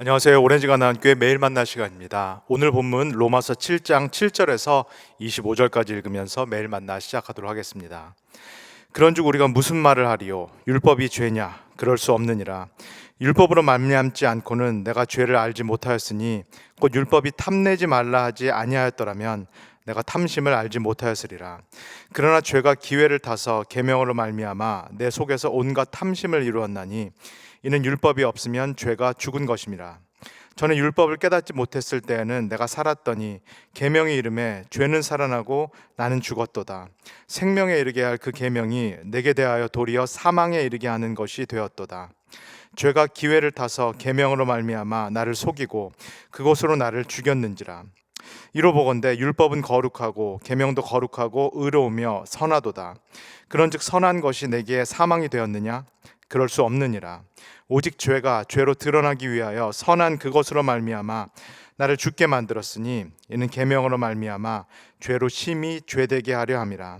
안녕하세요. 오렌지가 나은 교회 매일 만날 시간입니다. 오늘 본문 로마서 7장 7절에서 25절까지 읽으면서 매일 만나 시작하도록 하겠습니다. 그런즉 우리가 무슨 말을 하리요? 율법이 죄냐? 그럴 수 없느니라. 율법으로 말미암지 않고는 내가 죄를 알지 못하였으니 곧 율법이 탐내지 말라 하지 아니하였더라면 내가 탐심을 알지 못하였으리라. 그러나 죄가 기회를 타서 계명으로 말미암아 내 속에서 온갖 탐심을 이루었나니 이는 율법이 없으면 죄가 죽은 것임이라. 저는 율법을 깨닫지 못했을 때에는 내가 살았더니 계명의 이름에 죄는 살아나고 나는 죽었도다. 생명에 이르게 할 그 계명이 내게 대하여 도리어 사망에 이르게 하는 것이 되었도다. 죄가 기회를 타서 계명으로 말미암아 나를 속이고 그것으로 나를 죽였는지라. 이로 보건대 율법은 거룩하고 계명도 거룩하고 의로우며 선하도다. 그런즉 선한 것이 내게 사망이 되었느냐? 그럴 수 없느니라. 오직 죄가 죄로 드러나기 위하여 선한 그것으로 말미암아 나를 죽게 만들었으니 이는 계명으로 말미암아 죄로 심히 죄되게 하려 함이라.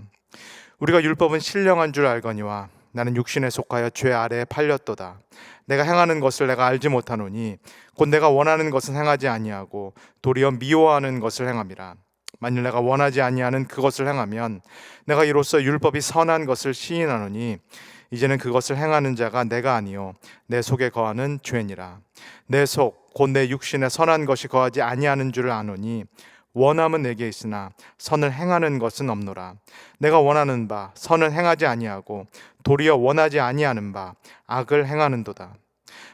우리가 율법은 신령한 줄 알거니와 나는 육신에 속하여 죄 아래에 팔렸도다. 내가 행하는 것을 내가 알지 못하노니 곧 내가 원하는 것은 행하지 아니하고 도리어 미워하는 것을 행함이라. 만일 내가 원하지 아니하는 그것을 행하면 내가 이로써 율법이 선한 것을 시인하노니 이제는 그것을 행하는 자가 내가 아니요 내 속에 거하는 죄니라. 내 속 곧 내 육신에 선한 것이 거하지 아니하는 줄을 아노니 원함은 내게 있으나 선을 행하는 것은 없노라. 내가 원하는 바 선을 행하지 아니하고 도리어 원하지 아니하는 바 악을 행하는도다.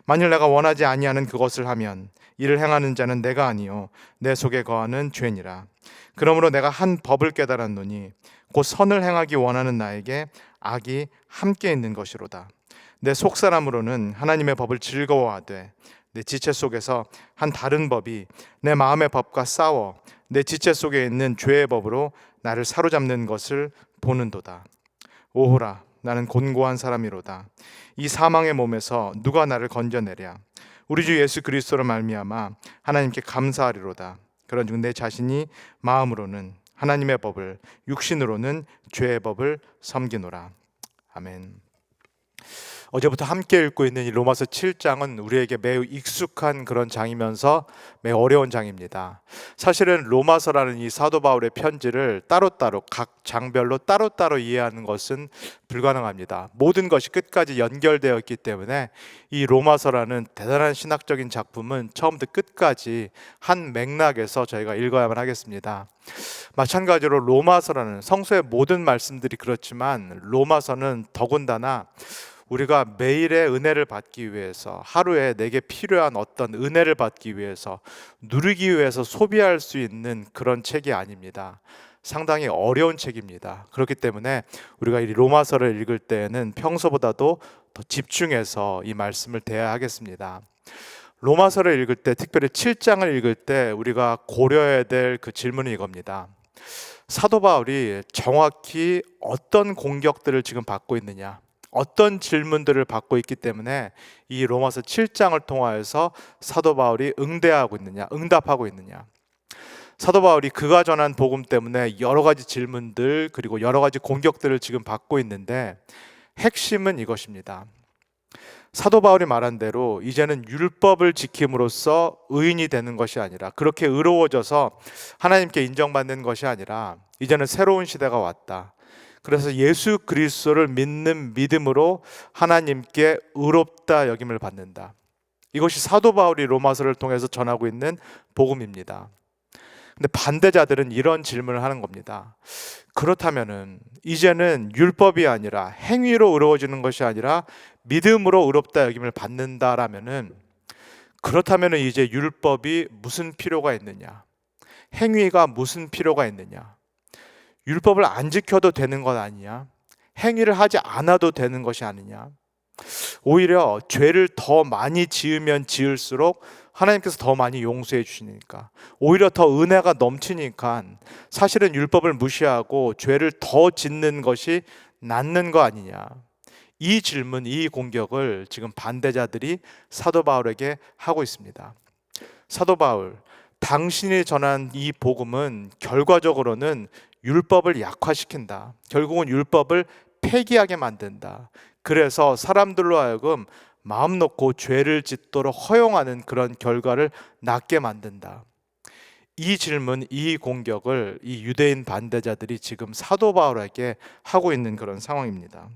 만일 내가 원하지 아니하는 그것을 하면 이를 행하는 자는 내가 아니요 내 속에 거하는 죄니라. 그러므로 내가 한 법을 깨달았노니 곧 선을 행하기 원하는 나에게 악이 함께 있는 것이로다. 내 속사람으로는 하나님의 법을 즐거워하되 내 지체 속에서 한 다른 법이 내 마음의 법과 싸워 내 지체 속에 있는 죄의 법으로 나를 사로잡는 것을 보는도다. 오호라, 나는 곤고한 사람이로다. 이 사망의 몸에서 누가 나를 건져내랴? 우리 주 예수 그리스도로 말미암아 하나님께 감사하리로다. 그런즉 내 자신이 마음으로는 하나님의 법을, 육신으로는 죄의 법을 섬기노라. 아멘. 어제부터 함께 읽고 있는 이 로마서 7장은 우리에게 매우 익숙한 그런 장이면서 매우 어려운 장입니다. 사실은 로마서라는 이 사도 바울의 편지를 따로따로 각 장별로 따로따로 이해하는 것은 불가능합니다. 모든 것이 끝까지 연결되어 있기 때문에 이 로마서라는 대단한 신학적인 작품은 처음부터 끝까지 한 맥락에서 저희가 읽어야만 하겠습니다. 마찬가지로 로마서라는 성서의 모든 말씀들이 그렇지만 로마서는 더군다나 우리가 매일의 은혜를 받기 위해서, 하루에 내게 필요한 어떤 은혜를 받기 위해서, 누리기 위해서 소비할 수 있는 그런 책이 아닙니다. 상당히 어려운 책입니다. 그렇기 때문에 우리가 이 로마서를 읽을 때에는 평소보다도 더 집중해서 이 말씀을 대해야 하겠습니다. 로마서를 읽을 때, 특별히 7장을 읽을 때 우리가 고려해야 될 그 질문은 이겁니다. 사도 바울이 정확히 어떤 공격들을 지금 받고 있느냐, 어떤 질문들을 받고 있기 때문에 이 로마서 7장을 통하여서 사도 바울이 응대하고 있느냐, 응답하고 있느냐. 사도 바울이 그가 전한 복음 때문에 여러 가지 질문들 그리고 여러 가지 공격들을 지금 받고 있는데 핵심은 이것입니다. 사도 바울이 말한 대로 이제는 율법을 지킴으로써 의인이 되는 것이 아니라, 그렇게 의로워져서 하나님께 인정받는 것이 아니라 이제는 새로운 시대가 왔다. 그래서 예수 그리스도를 믿는 믿음으로 하나님께 의롭다 여김을 받는다. 이것이 사도 바울이 로마서를 통해서 전하고 있는 복음입니다. 근데 반대자들은 이런 질문을 하는 겁니다. 그렇다면은 이제는 율법이 아니라 행위로 의로워지는 것이 아니라 믿음으로 의롭다 여김을 받는다라면은, 그렇다면은 이제 율법이 무슨 필요가 있느냐? 행위가 무슨 필요가 있느냐? 율법을 안 지켜도 되는 것 아니냐? 행위를 하지 않아도 되는 것이 아니냐? 오히려 죄를 더 많이 지으면 지을수록 하나님께서 더 많이 용서해 주시니까, 오히려 더 은혜가 넘치니까 사실은 율법을 무시하고 죄를 더 짓는 것이 낫는 거 아니냐? 이 질문, 이 공격을 지금 반대자들이 사도 바울에게 하고 있습니다. 사도 바울, 당신이 전한 이 복음은 결과적으로는 율법을 약화시킨다. 결국은 율법을 폐기하게 만든다. 그래서 사람들로 하여금 마음 놓고 죄를 짓도록 허용하는 그런 결과를 낳게 만든다. 이 질문, 이 공격을 이 유대인 반대자들이 지금 사도 바울에게 하고 있는 그런 상황입니다.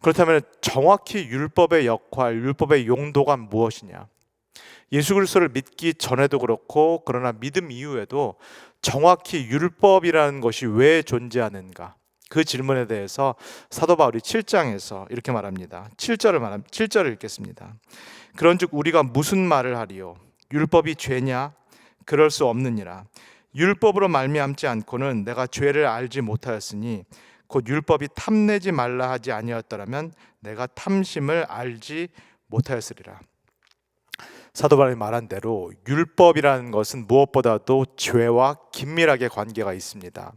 그렇다면 정확히 율법의 역할, 율법의 용도가 무엇이냐? 예수 그리스도를 믿기 전에도 그렇고 그러나 믿음 이후에도 정확히 율법이라는 것이 왜 존재하는가? 그 질문에 대해서 사도 바울이 7장에서 이렇게 말합니다. 7절을 읽겠습니다. 그런즉 우리가 무슨 말을 하리요? 율법이 죄냐? 그럴 수 없느니라. 율법으로 말미암지 않고는 내가 죄를 알지 못하였으니 곧 율법이 탐내지 말라 하지 아니었더라면 내가 탐심을 알지 못하였으리라. 사도 바울이 말한 대로 율법이라는 것은 무엇보다도 죄와 긴밀하게 관계가 있습니다.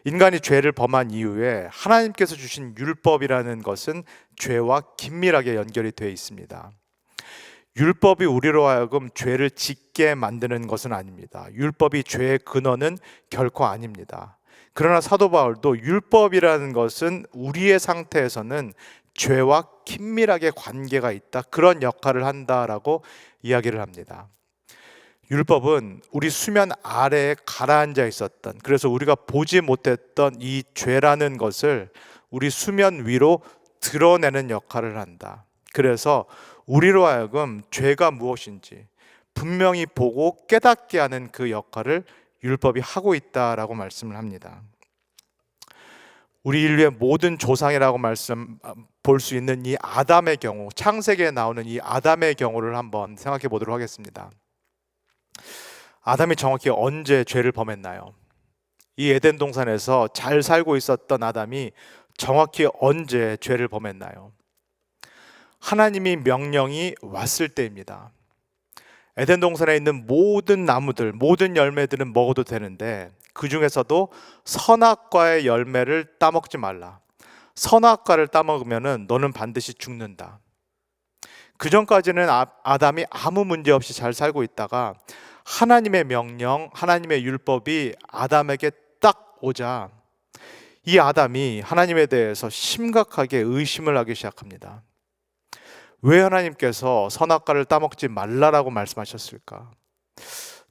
인간이 죄를 범한 이후에 하나님께서 주신 율법이라는 것은 죄와 긴밀하게 연결이 되어 있습니다. 율법이 우리로 하여금 죄를 짓게 만드는 것은 아닙니다. 율법이 죄의 근원은 결코 아닙니다. 그러나 사도 바울도 율법이라는 것은 우리의 상태에서는 죄와 긴밀하게 관계가 있다, 그런 역할을 한다라고 이야기를 합니다. 율법은 우리 수면 아래에 가라앉아 있었던, 그래서 우리가 보지 못했던 이 죄라는 것을 우리 수면 위로 드러내는 역할을 한다. 그래서 우리로 하여금 죄가 무엇인지 분명히 보고 깨닫게 하는 그 역할을 율법이 하고 있다라고 말씀을 합니다. 우리 인류의 모든 조상이라고 볼 수 있는 이 아담의 경우, 창세기에 나오는 이 아담의 경우를 한번 생각해 보도록 하겠습니다. 아담이 정확히 언제 죄를 범했나요? 이 에덴 동산에서 잘 살고 있었던 아담이 정확히 언제 죄를 범했나요? 하나님이 명령이 왔을 때입니다. 에덴 동산에 있는 모든 나무들, 모든 열매들은 먹어도 되는데 그 중에서도 선악과의 열매를 따먹지 말라. 선악과를 따먹으면 너는 반드시 죽는다. 그 전까지는 아담이 아무 문제 없이 잘 살고 있다가 하나님의 명령, 하나님의 율법이 아담에게 딱 오자 이 아담이 하나님에 대해서 심각하게 의심을 하기 시작합니다. 왜 하나님께서 선악과를 따먹지 말라라고 말씀하셨을까?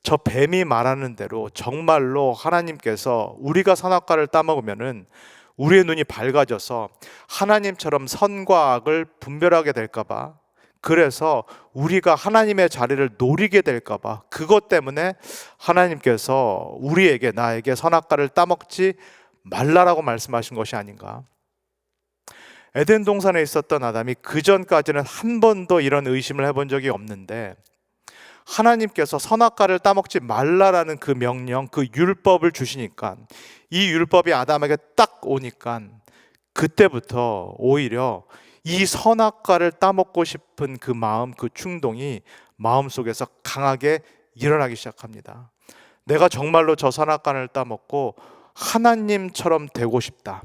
저 뱀이 말하는 대로 정말로 하나님께서 우리가 선악과를 따먹으면은 우리의 눈이 밝아져서 하나님처럼 선과 악을 분별하게 될까봐, 그래서 우리가 하나님의 자리를 노리게 될까봐, 그것 때문에 하나님께서 우리에게, 나에게 선악과를 따먹지 말라라고 말씀하신 것이 아닌가? 에덴 동산에 있었던 아담이 그 전까지는 한 번도 이런 의심을 해본 적이 없는데 하나님께서 선악과를 따먹지 말라라는 그 명령, 그 율법을 주시니까, 이 율법이 아담에게 딱 오니까 그때부터 오히려 이 선악과를 따먹고 싶은 그 마음, 그 충동이 마음속에서 강하게 일어나기 시작합니다. 내가 정말로 저 선악과를 따먹고 하나님처럼 되고 싶다.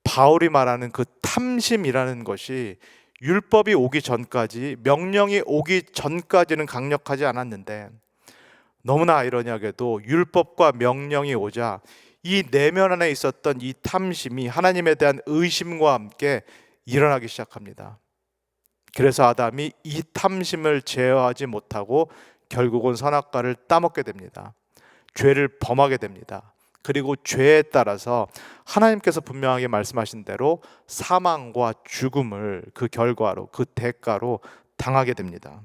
바울이 말하는 그 탐심이라는 것이 율법이 오기 전까지, 명령이 오기 전까지는 강력하지 않았는데 너무나 아이러니하게도 율법과 명령이 오자 이 내면 안에 있었던 이 탐심이 하나님에 대한 의심과 함께 일어나기 시작합니다. 그래서 아담이 이 탐심을 제어하지 못하고 결국은 선악과를 따먹게 됩니다. 죄를 범하게 됩니다. 그리고 죄에 따라서 하나님께서 분명하게 말씀하신 대로 사망과 죽음을 그 결과로, 그 대가로 당하게 됩니다.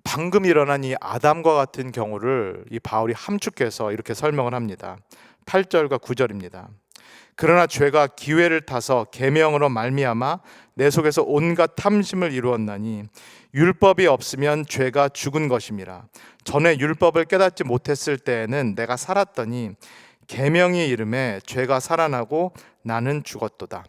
방금 일어난 이 아담과 같은 경우를 이 바울이 함축해서 이렇게 설명을 합니다. 8절과 9절입니다. 그러나 죄가 기회를 타서 계명으로 말미암아 내 속에서 온갖 탐심을 이루었나니 율법이 없으면 죄가 죽은 것임이라. 전에 율법을 깨닫지 못했을 때에는 내가 살았더니 계명이 이름에 죄가 살아나고 나는 죽었도다.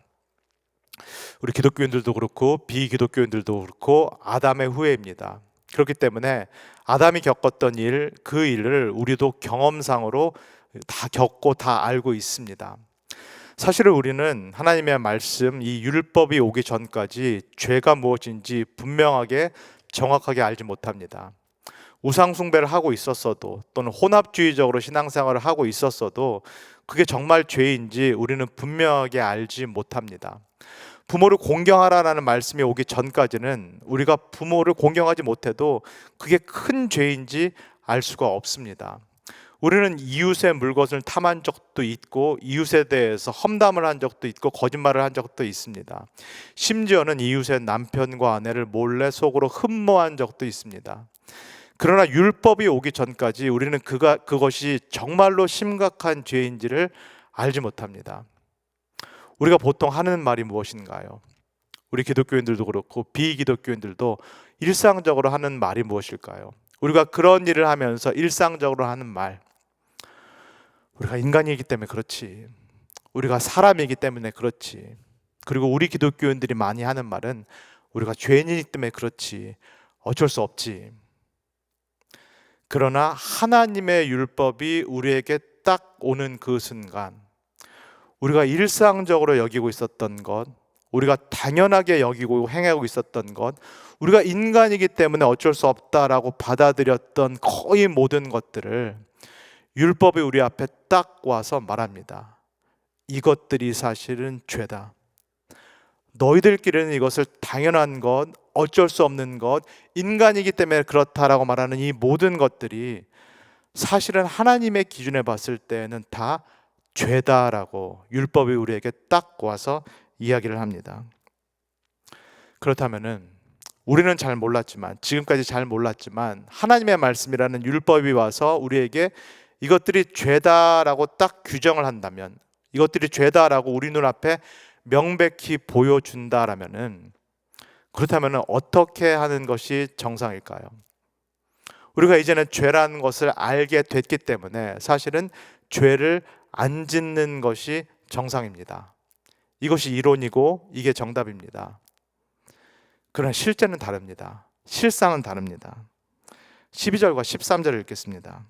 우리 기독교인들도 그렇고 비기독교인들도 그렇고 아담의 후예입니다. 그렇기 때문에 아담이 겪었던 일, 그 일을 우리도 경험상으로 다 겪고 다 알고 있습니다. 사실은 우리는 하나님의 말씀, 이 율법이 오기 전까지 죄가 무엇인지 분명하게 정확하게 알지 못합니다. 우상숭배를 하고 있었어도, 또는 혼합주의적으로 신앙생활을 하고 있었어도 그게 정말 죄인지 우리는 분명하게 알지 못합니다. 부모를 공경하라는 말씀이 오기 전까지는 우리가 부모를 공경하지 못해도 그게 큰 죄인지 알 수가 없습니다. 우리는 이웃의 물건을 탐한 적도 있고 이웃에 대해서 험담을 한 적도 있고 거짓말을 한 적도 있습니다. 심지어는 이웃의 남편과 아내를 몰래 속으로 흠모한 적도 있습니다. 그러나 율법이 오기 전까지 우리는 그것이 정말로 심각한 죄인지를 알지 못합니다. 우리가 보통 하는 말이 무엇인가요? 우리 기독교인들도 그렇고 비기독교인들도 일상적으로 하는 말이 무엇일까요? 우리가 그런 일을 하면서 일상적으로 하는 말, 우리가 인간이기 때문에 그렇지, 우리가 사람이기 때문에 그렇지, 그리고 우리 기독교인들이 많이 하는 말은 우리가 죄인이기 때문에 그렇지, 어쩔 수 없지. 그러나 하나님의 율법이 우리에게 딱 오는 그 순간, 우리가 일상적으로 여기고 있었던 것, 우리가 당연하게 여기고 행하고 있었던 것, 우리가 인간이기 때문에 어쩔 수 없다라고 받아들였던 거의 모든 것들을 율법이 우리 앞에 딱 와서 말합니다. 이것들이 사실은 죄다. 너희들끼리는 이것을 당연한 것, 어쩔 수 없는 것, 인간이기 때문에 그렇다라고 말하는 이 모든 것들이 사실은 하나님의 기준에 봤을 때는 다 죄다라고 율법이 우리에게 딱 와서 이야기를 합니다. 그렇다면은 우리는 잘 몰랐지만, 지금까지 잘 몰랐지만 하나님의 말씀이라는 율법이 와서 우리에게 이것들이 죄다라고 딱 규정을 한다면, 이것들이 죄다라고 우리 눈앞에 명백히 보여준다라면은, 그렇다면 어떻게 하는 것이 정상일까요? 우리가 이제는 죄라는 것을 알게 됐기 때문에 사실은 죄를 안 짓는 것이 정상입니다. 이것이 이론이고 이게 정답입니다. 그러나 실제는 다릅니다. 실상은 다릅니다. 12절과 13절을 읽겠습니다.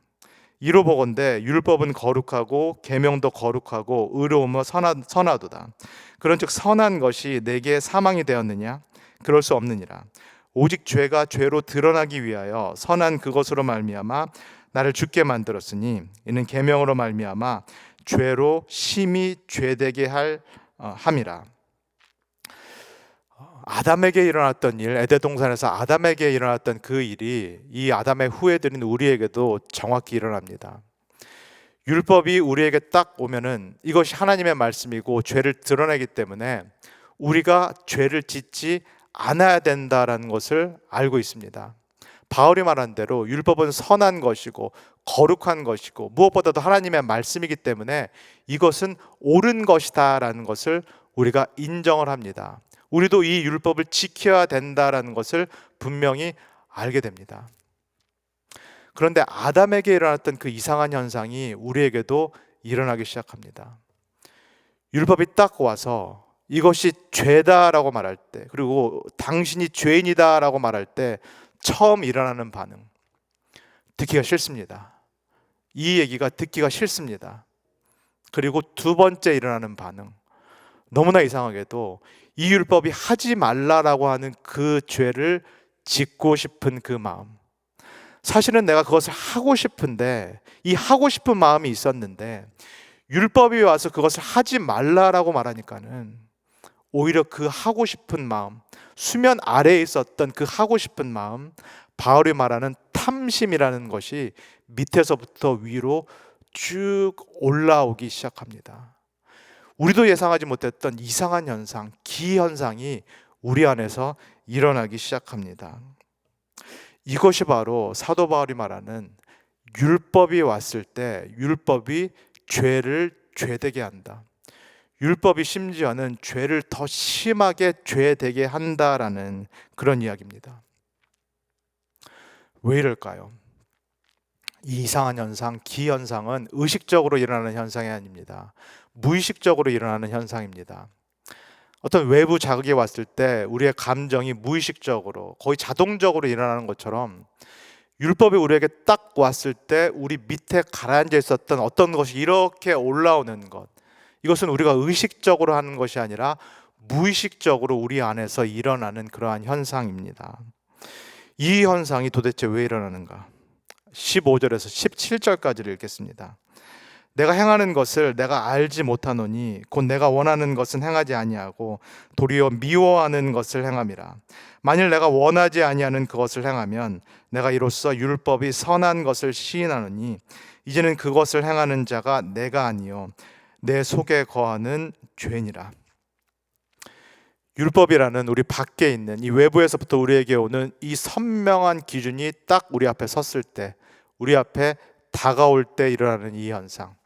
이로 보건대 율법은 거룩하고 계명도 거룩하고 의로움은 선하도다. 그런즉 선한 것이 내게 사망이 되었느냐? 그럴 수 없느니라. 오직 죄가 죄로 드러나기 위하여 선한 그것으로 말미암아 나를 죽게 만들었으니 이는 계명으로 말미암아 죄로 심히 죄되게 함이라. 아담에게 일어났던 일, 에덴 동산에서 아담에게 일어났던 그 일이 이 아담의 후예들인 우리에게도 정확히 일어납니다. 율법이 우리에게 딱 오면은 이것이 하나님의 말씀이고 죄를 드러내기 때문에 우리가 죄를 짓지 않아야 된다라는 것을 알고 있습니다. 바울이 말한 대로 율법은 선한 것이고 거룩한 것이고 무엇보다도 하나님의 말씀이기 때문에 이것은 옳은 것이다라는 것을 우리가 인정을 합니다. 우리도 이 율법을 지켜야 된다라는 것을 분명히 알게 됩니다. 그런데 아담에게 일어났던 그 이상한 현상이 우리에게도 일어나기 시작합니다. 율법이 딱 와서 이것이 죄다라고 말할 때, 그리고 당신이 죄인이다라고 말할 때 처음 일어나는 반응, 듣기가 싫습니다. 이 얘기가 듣기가 싫습니다. 그리고 두 번째 일어나는 반응, 너무나 이상하게도 이 율법이 하지 말라라고 하는 그 죄를 짓고 싶은 그 마음, 사실은 내가 그것을 하고 싶은데, 이 하고 싶은 마음이 있었는데 율법이 와서 그것을 하지 말라라고 말하니까는 오히려 그 하고 싶은 마음, 수면 아래에 있었던 그 하고 싶은 마음, 바울이 말하는 탐심이라는 것이 밑에서부터 위로 쭉 올라오기 시작합니다. 우리도 예상하지 못했던 이상한 현상, 기현상이 우리 안에서 일어나기 시작합니다. 이것이 바로 사도 바울이 말하는 율법이 왔을 때 율법이 죄를 죄되게 한다. 율법이 심지어는 죄를 더 심하게 죄되게 한다라는 그런 이야기입니다. 왜 이럴까요? 이 이상한 현상, 기현상은 의식적으로 일어나는 현상이 아닙니다. 무의식적으로 일어나는 현상입니다. 어떤 외부 자극이 왔을 때 우리의 감정이 무의식적으로, 거의 자동적으로 일어나는 것처럼 율법이 우리에게 딱 왔을 때 우리 밑에 가라앉아 있었던 어떤 것이 이렇게 올라오는 것, 이것은 우리가 의식적으로 하는 것이 아니라 무의식적으로 우리 안에서 일어나는 그러한 현상입니다. 이 현상이 도대체 왜 일어나는가? 15절에서 17절까지를 읽겠습니다. 내가 행하는 것을 내가 알지 못하노니 곧 내가 원하는 것은 행하지 아니하고 도리어 미워하는 것을 행함이라. 만일 내가 원하지 아니하는 그것을 행하면 내가 이로써 율법이 선한 것을 시인하노니 이제는 그것을 행하는 자가 내가 아니요 내 속에 거하는 죄니라. 율법이라는 우리 밖에 있는 이 외부에서부터 우리에게 오는 이 선명한 기준이 딱 우리 앞에 섰을 때, 우리 앞에 다가올 때 일어나는 이 현상,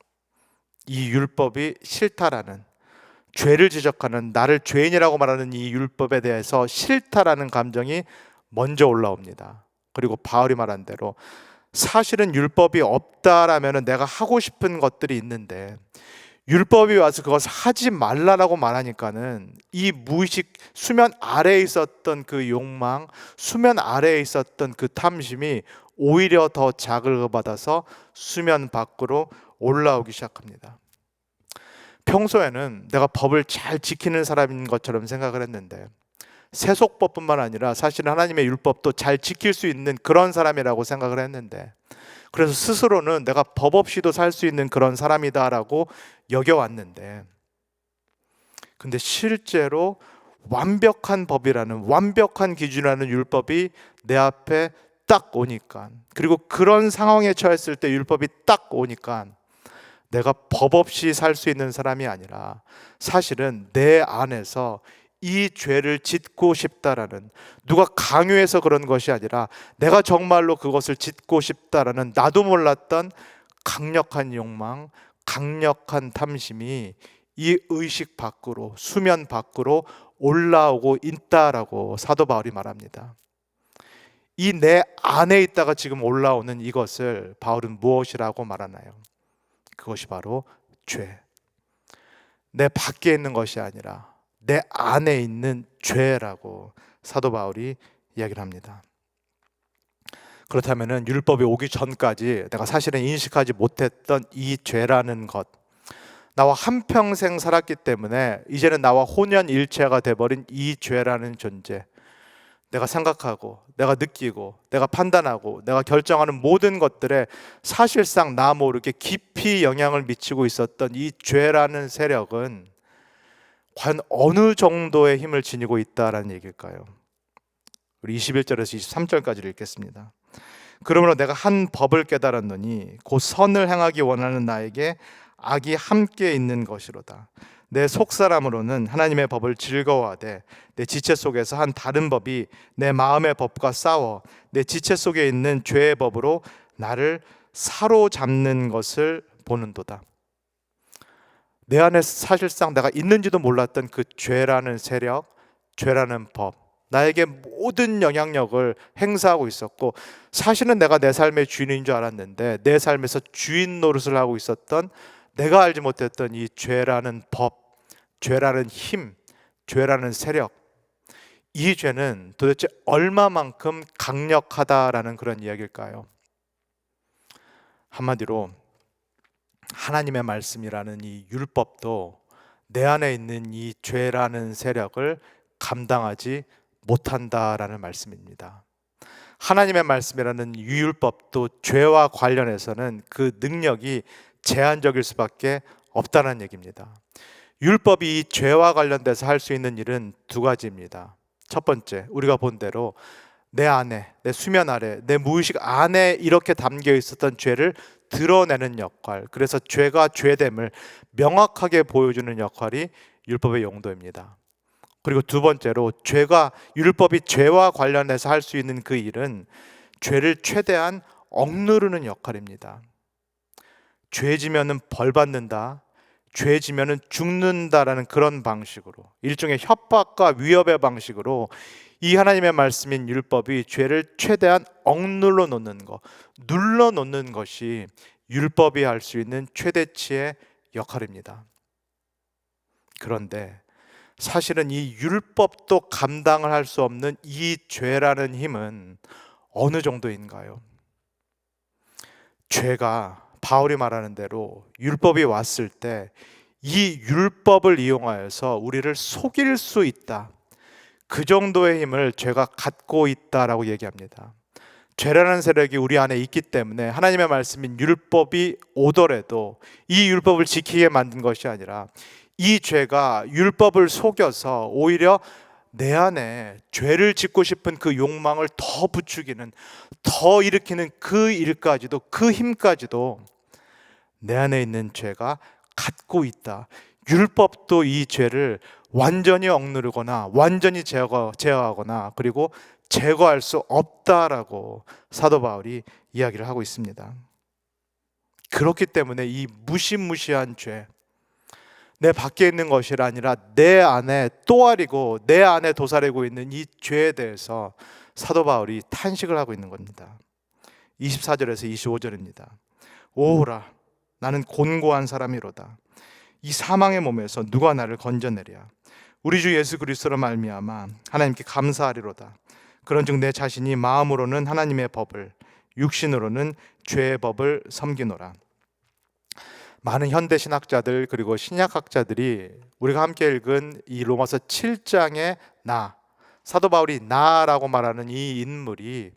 이 율법이 싫다라는, 죄를 지적하는, 나를 죄인이라고 말하는 이 율법에 대해서 싫다라는 감정이 먼저 올라옵니다. 그리고 바울이 말한 대로 사실은 율법이 없다라면 내가 하고 싶은 것들이 있는데 율법이 와서 그것을 하지 말라라고 말하니까는 이 무의식 수면 아래에 있었던 그 욕망, 수면 아래에 있었던 그 탐심이 오히려 더 자극을 받아서 수면 밖으로 올라오기 시작합니다. 평소에는 내가 법을 잘 지키는 사람인 것처럼 생각을 했는데 세속법뿐만 아니라 사실은 하나님의 율법도 잘 지킬 수 있는 그런 사람이라고 생각을 했는데, 그래서 스스로는 내가 법 없이도 살 수 있는 그런 사람이다라고 여겨왔는데, 근데 실제로 완벽한 법이라는, 완벽한 기준이라는 율법이 내 앞에 딱 오니까, 그리고 그런 상황에 처했을 때 율법이 딱 오니까 내가 법 없이 살 수 있는 사람이 아니라 사실은 내 안에서 이 죄를 짓고 싶다라는, 누가 강요해서 그런 것이 아니라 내가 정말로 그것을 짓고 싶다라는 나도 몰랐던 강력한 욕망, 강력한 탐심이 이 의식 밖으로, 수면 밖으로 올라오고 있다라고 사도 바울이 말합니다. 이 내 안에 있다가 지금 올라오는 이것을 바울은 무엇이라고 말하나요? 그것이 바로 죄. 내 밖에 있는 것이 아니라 내 안에 있는 죄라고 사도 바울이 이야기를 합니다. 그렇다면 율법이 오기 전까지 내가 사실은 인식하지 못했던 이 죄라는 것, 나와 한평생 살았기 때문에 이제는 나와 혼연일체가 돼버린 이 죄라는 존재, 내가 생각하고 내가 느끼고 내가 판단하고 내가 결정하는 모든 것들에 사실상 나 모르게 깊이 영향을 미치고 있었던 이 죄라는 세력은 과연 어느 정도의 힘을 지니고 있다라는 얘기일까요? 우리 21절에서 23절까지를 읽겠습니다. 그러므로 내가 한 법을 깨달았노니 곧 선을 행하기 원하는 나에게 악이 함께 있는 것이로다. 내 속사람으로는 하나님의 법을 즐거워하되 내 지체 속에서 한 다른 법이 내 마음의 법과 싸워 내 지체 속에 있는 죄의 법으로 나를 사로잡는 것을 보는도다. 내 안에 사실상 내가 있는지도 몰랐던 그 죄라는 세력, 죄라는 법, 나에게 모든 영향력을 행사하고 있었고, 사실은 내가 내 삶의 주인인 줄 알았는데 내 삶에서 주인 노릇을 하고 있었던, 내가 알지 못했던 이 죄라는 법, 죄라는 힘, 죄라는 세력, 이 죄는 도대체 얼마만큼 강력하다라는 그런 이야기일까요? 한마디로 하나님의 말씀이라는 이 율법도 내 안에 있는 이 죄라는 세력을 감당하지 못한다라는 말씀입니다. 하나님의 말씀이라는 율법도 죄와 관련해서는 그 능력이 제한적일 수밖에 없다는 얘기입니다. 율법이 이 죄와 관련돼서 할 수 있는 일은 두 가지입니다. 첫 번째, 우리가 본 대로 내 안에, 내 수면 아래, 내 무의식 안에 이렇게 담겨 있었던 죄를 드러내는 역할, 그래서 죄가 죄됨을 명확하게 보여주는 역할이 율법의 용도입니다. 그리고 두 번째로, 율법이 죄와 관련해서 할 수 있는 그 일은 죄를 최대한 억누르는 역할입니다. 죄 지면은 벌 받는다, 죄 지면은 죽는다라는 그런 방식으로, 일종의 협박과 위협의 방식으로 이 하나님의 말씀인 율법이 죄를 최대한 억눌러 놓는 것, 눌러 놓는 것이 율법이 할 수 있는 최대치의 역할입니다. 그런데 사실은 이 율법도 감당을 할 수 없는 이 죄라는 힘은 어느 정도인가요? 죄가 바울이 말하는 대로 율법이 왔을 때 이 율법을 이용하여서 우리를 속일 수 있다, 그 정도의 힘을 죄가 갖고 있다라고 얘기합니다. 죄라는 세력이 우리 안에 있기 때문에 하나님의 말씀인 율법이 오더라도 이 율법을 지키게 만든 것이 아니라 이 죄가 율법을 속여서 오히려 내 안에 죄를 짓고 싶은 그 욕망을 더 부추기는, 더 일으키는 그 일까지도, 그 힘까지도 내 안에 있는 죄가 갖고 있다. 율법도 이 죄를 완전히 억누르거나 완전히 제어하거나 그리고 제거할 수 없다라고 사도 바울이 이야기를 하고 있습니다. 그렇기 때문에 이 무시무시한 죄, 내 밖에 있는 것이 아니라 내 안에 또아리고 내 안에 도사리고 있는 이 죄에 대해서 사도 바울이 탄식을 하고 있는 겁니다. 24절에서 25절입니다. 오호라, 나는 곤고한 사람이로다. 이 사망의 몸에서 누가 나를 건져내랴. 우리 주 예수 그리스도로 말미암아 하나님께 감사하리로다. 그런즉 내 자신이 마음으로는 하나님의 법을, 육신으로는 죄의 법을 섬기노라. 많은 현대 신학자들 그리고 신약학자들이 우리가 함께 읽은 이 로마서 7장의 사도 바울이 나라고 말하는 이 인물이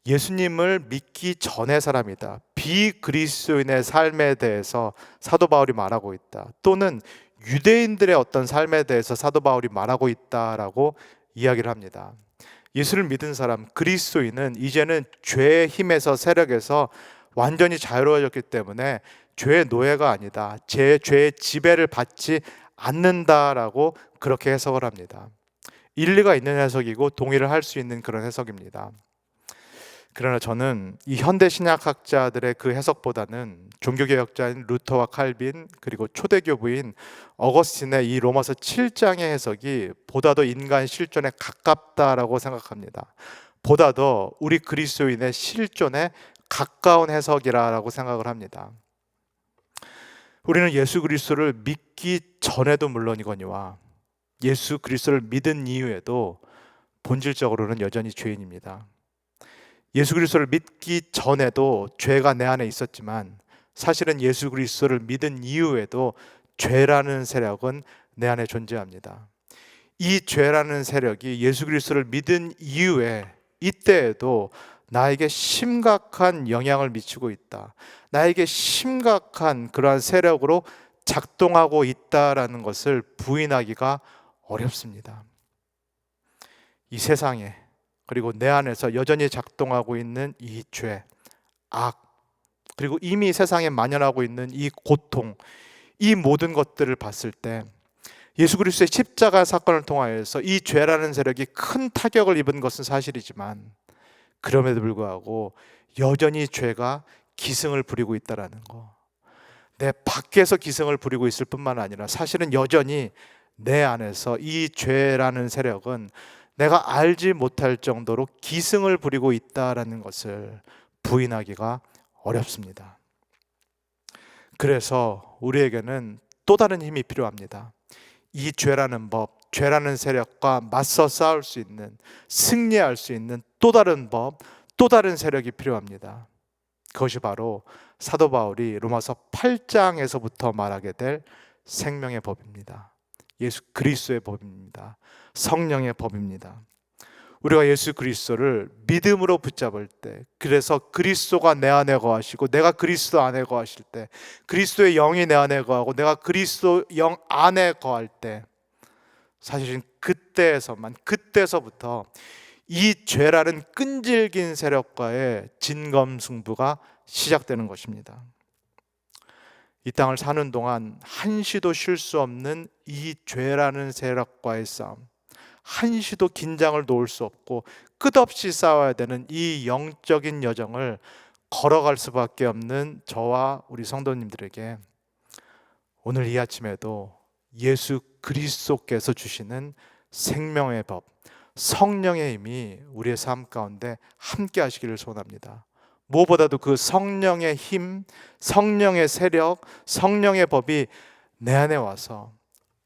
예수님을 믿기 전의 사람이다, 비그리스도인의 삶에 대해서 사도 바울이 말하고 있다, 또는 유대인들의 어떤 삶에 대해서 사도 바울이 말하고 있다라고 이야기를 합니다. 예수를 믿은 사람, 그리스도인은 이제는 죄의 힘에서, 세력에서 완전히 자유로워졌기 때문에 죄의 노예가 아니다, 죄의 지배를 받지 않는다라고 그렇게 해석을 합니다. 일리가 있는 해석이고 동의를 할 수 있는 그런 해석입니다. 그러나 저는 이 현대 신약학자들의 그 해석보다는 종교개혁자인 루터와 칼빈 그리고 초대교부인 어거스틴의 이 로마서 7장의 해석이 보다 더 인간 실존에 가깝다라고 생각합니다. 보다 더 우리 그리스도인의 실존에 가까운 해석이라고 생각을 합니다. 우리는 예수 그리스도를 믿기 전에도 물론이거니와 예수 그리스도를 믿은 이후에도 본질적으로는 여전히 죄인입니다. 예수 그리스도를 믿기 전에도 죄가 내 안에 있었지만 사실은 예수 그리스도를 믿은 이후에도 죄라는 세력은 내 안에 존재합니다. 이 죄라는 세력이 예수 그리스도를 믿은 이후에 이때에도 나에게 심각한 영향을 미치고 있다, 나에게 심각한 그러한 세력으로 작동하고 있다라는 것을 부인하기가 어렵습니다. 이 세상에 그리고 내 안에서 여전히 작동하고 있는 이 죄, 악, 그리고 이미 세상에 만연하고 있는 이 고통, 이 모든 것들을 봤을 때 예수 그리스도의 십자가 사건을 통하여서 이 죄라는 세력이 큰 타격을 입은 것은 사실이지만 그럼에도 불구하고 여전히 죄가 기승을 부리고 있다는 거, 내 밖에서 기승을 부리고 있을 뿐만 아니라 사실은 여전히 내 안에서 이 죄라는 세력은 내가 알지 못할 정도로 기승을 부리고 있다는 것을 부인하기가 어렵습니다. 그래서 우리에게는 또 다른 힘이 필요합니다. 이 죄라는 법, 죄라는 세력과 맞서 싸울 수 있는, 승리할 수 있는 또 다른 법, 또 다른 세력이 필요합니다. 그것이 바로 사도 바울이 로마서 8장에서부터 말하게 될 생명의 법입니다. 예수 그리스도의 법입니다. 성령의 법입니다. 우리가 예수 그리스도를 믿음으로 붙잡을 때, 그래서 그리스도가 내 안에 거하시고 내가 그리스도 안에 거하실 때, 그리스도의 영이 내 안에 거하고 내가 그리스도 영 안에 거할 때, 사실은 그때서부터 이 죄라는 끈질긴 세력과의 진검승부가 시작되는 것입니다. 이 땅을 사는 동안 한시도 쉴 수 없는 이 죄라는 세력과의 싸움, 한시도 긴장을 놓을 수 없고 끝없이 싸워야 되는 이 영적인 여정을 걸어갈 수밖에 없는 저와 우리 성도님들에게 오늘 이 아침에도 예수 그리스도께서 주시는 생명의 법, 성령의 힘이 우리의 삶 가운데 함께 하시기를 소원합니다. 무엇보다도 그 성령의 힘, 성령의 세력, 성령의 법이 내 안에 와서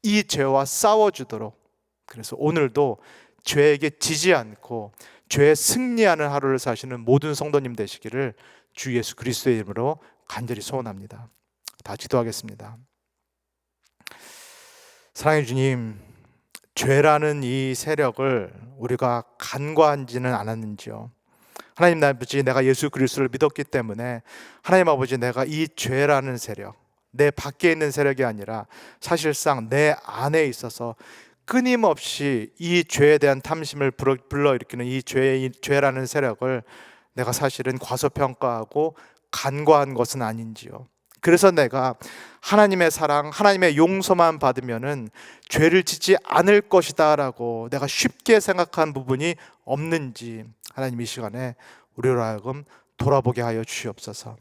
이 죄와 싸워주도록, 그래서 오늘도 죄에게 지지 않고 죄에 승리하는 하루를 사시는 모든 성도님 되시기를 주 예수 그리스도의 이름으로 간절히 소원합니다. 다 기도하겠습니다. 사랑해 주님, 죄라는 이 세력을 우리가 간과하지는 않았는지요? 하나님 아버지, 내가 예수 그리스도를 믿었기 때문에 하나님 아버지, 내가 이 죄라는 세력, 내 밖에 있는 세력이 아니라 사실상 내 안에 있어서 끊임없이 이 죄에 대한 탐심을 불러일으키는 이 죄라는 세력을 내가 사실은 과소평가하고 간과한 것은 아닌지요. 그래서 내가 하나님의 사랑, 하나님의 용서만 받으면은 죄를 짓지 않을 것이다 라고 내가 쉽게 생각한 부분이 없는지 하나님 이 시간에 우리로 하여금 돌아보게 하여 주시옵소서.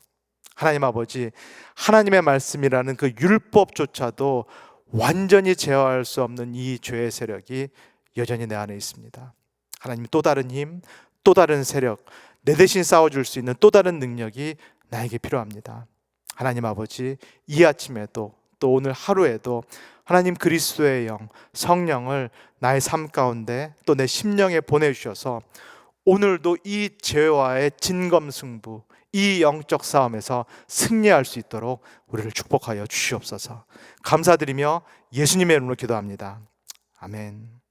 하나님 아버지, 하나님의 말씀이라는 그 율법조차도 완전히 제어할 수 없는 이 죄의 세력이 여전히 내 안에 있습니다. 하나님, 또 다른 힘, 또 다른 세력, 내 대신 싸워줄 수 있는 또 다른 능력이 나에게 필요합니다. 하나님 아버지, 이 아침에도 또 오늘 하루에도 하나님 그리스도의 영, 성령을 나의 삶 가운데 또 내 심령에 보내주셔서 오늘도 이 죄와의 진검승부, 이 영적 싸움에서 승리할 수 있도록 우리를 축복하여 주시옵소서. 감사드리며 예수님의 이름으로 기도합니다. 아멘.